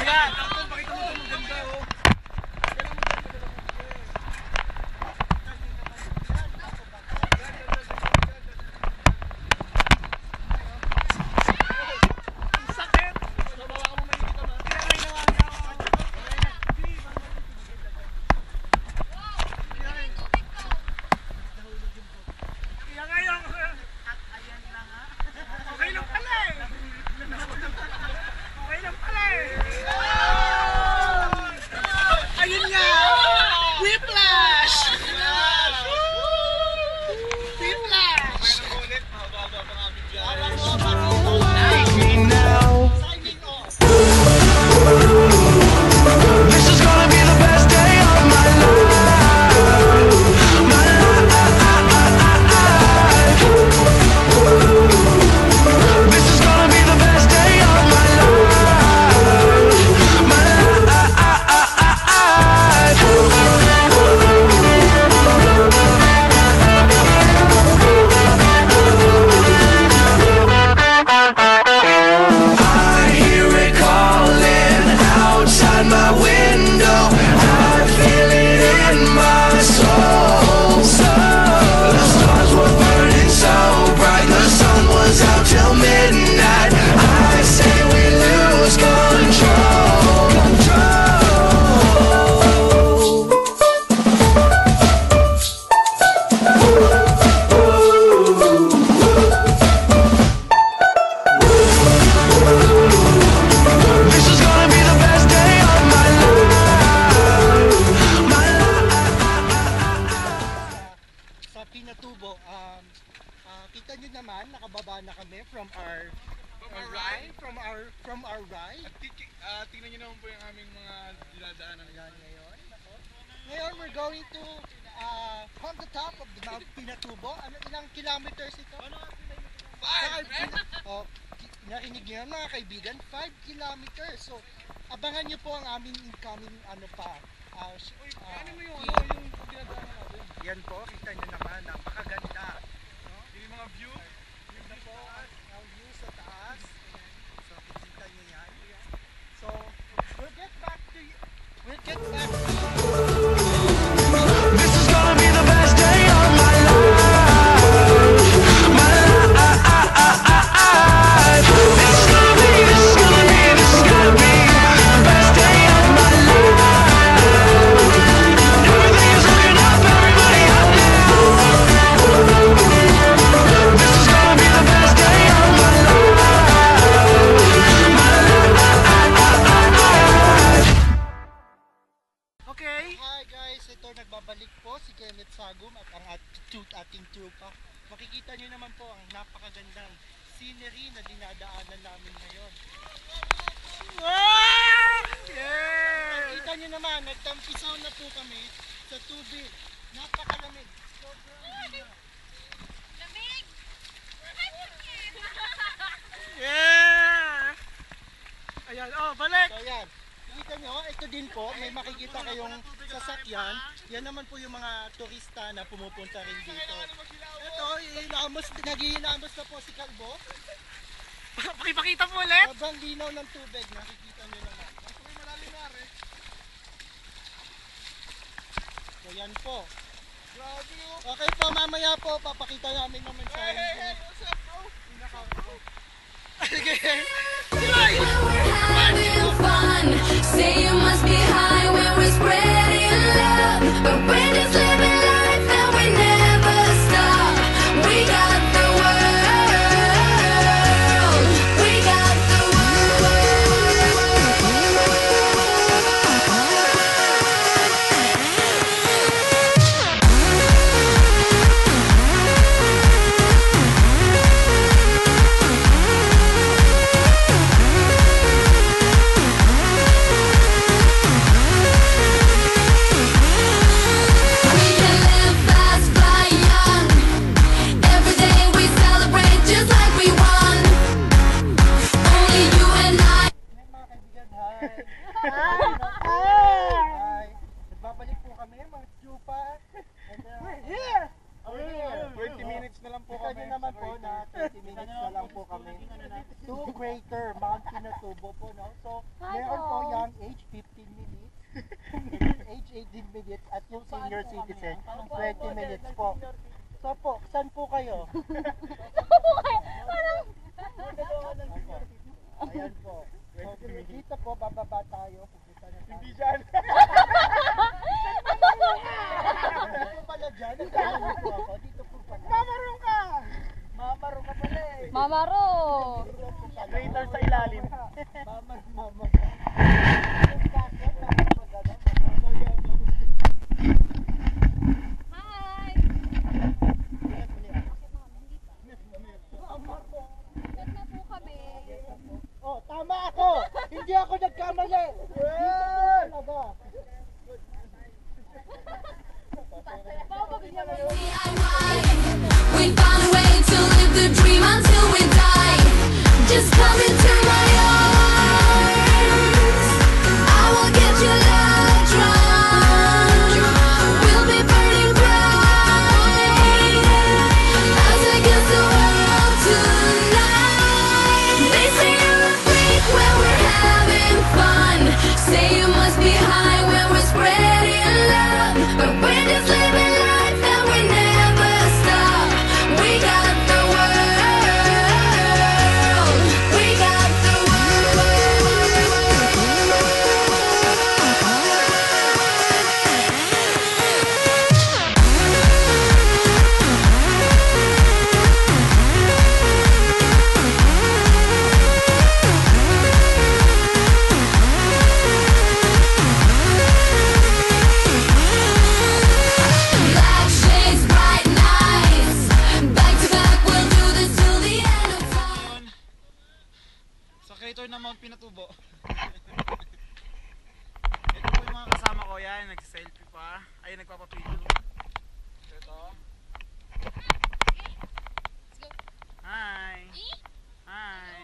talaga. Kita nyo naman, nakababa na kami from our ride. At tingnan nyo naman po yung aming mga dinadaanan Ngayon, we're going to from the top of the Mount Pinatubo. Ilang kilometers ito? 5! Narinig nyo yan mga kaibigan, 5 kilometers. So, abangan nyo po ang aming incoming ano mo yung dinadaanan natin? Yan po, kita nyo naman, napakaganda. Yung mga view na po, ang view sa taas. So, kita nyo yan. So, we'll get back to you. This is gonna be the best day of my life. My life. This is gonna be the best day of my life. Everything is looking up, everybody up now. This is gonna be the best day of my life. My life. Okay. Hi guys, ito nagbabalik po si Kenneth Sagum at ang ating trupa. Makikita nyo naman po ang napakagandang scenery na dinadaanan namin ngayon. Makikita nyo naman, nagtampisaw na po kami sa tubig. Napakalamig. Lamig! Yeah! Ayan, balik! So ayan, nakikita nyo, ito din po, may makikita kayong sasakyan. Yan naman po yung mga turista na pumupunta rin dito. Ito, nag-iinamos na po si Kalbo. Pakipakita mo ulit! Sobrang linaw ng tubig, nakikita nyo naman. So yan po. Okay po, mamaya po, papakita namin naman sa inyo. Having fun. Say you must be high when we're spreading love, but we're just living life and we never stop. We got the world. We got the Nagbabalik po kami, mga chupa. We're 20 minutes na lang po Kita kami. nyo naman po na 30 minutes na lang po kami to Crater, Mount Pinatubo po, no? So, meron po yan Ayan po. So, dito po, bababa tayo. Pupunta na tayo. Hindi dyan. Dito po pala dyan. Nagkakamali po ako. Dito po pala. Mamarong ka! Mamaro ka pala eh. Mamaro! Dito po pala. Crater sa ilalim. Mama. Hi! Saan na po kami? Oh, tama ako! Hindi ako nagkamali! Dito po talaga. We found a way to live the dream until we die. Just come into my arms. I will get you love drunk. We'll be burning bright as against the world tonight. They say you're a freak when we're having fun. Say you must be high when we're spreading love, but we're just living life and we never stop. We got the world. We got the black shades, bright nights. Back to back, we'll do this till the end of time. Sa crater na Mount Pinatubo. Ito po yung mga kasama ko yan, nagsiselfie pa. Ay, nagpapapvideo. Ito. Hi. Hi.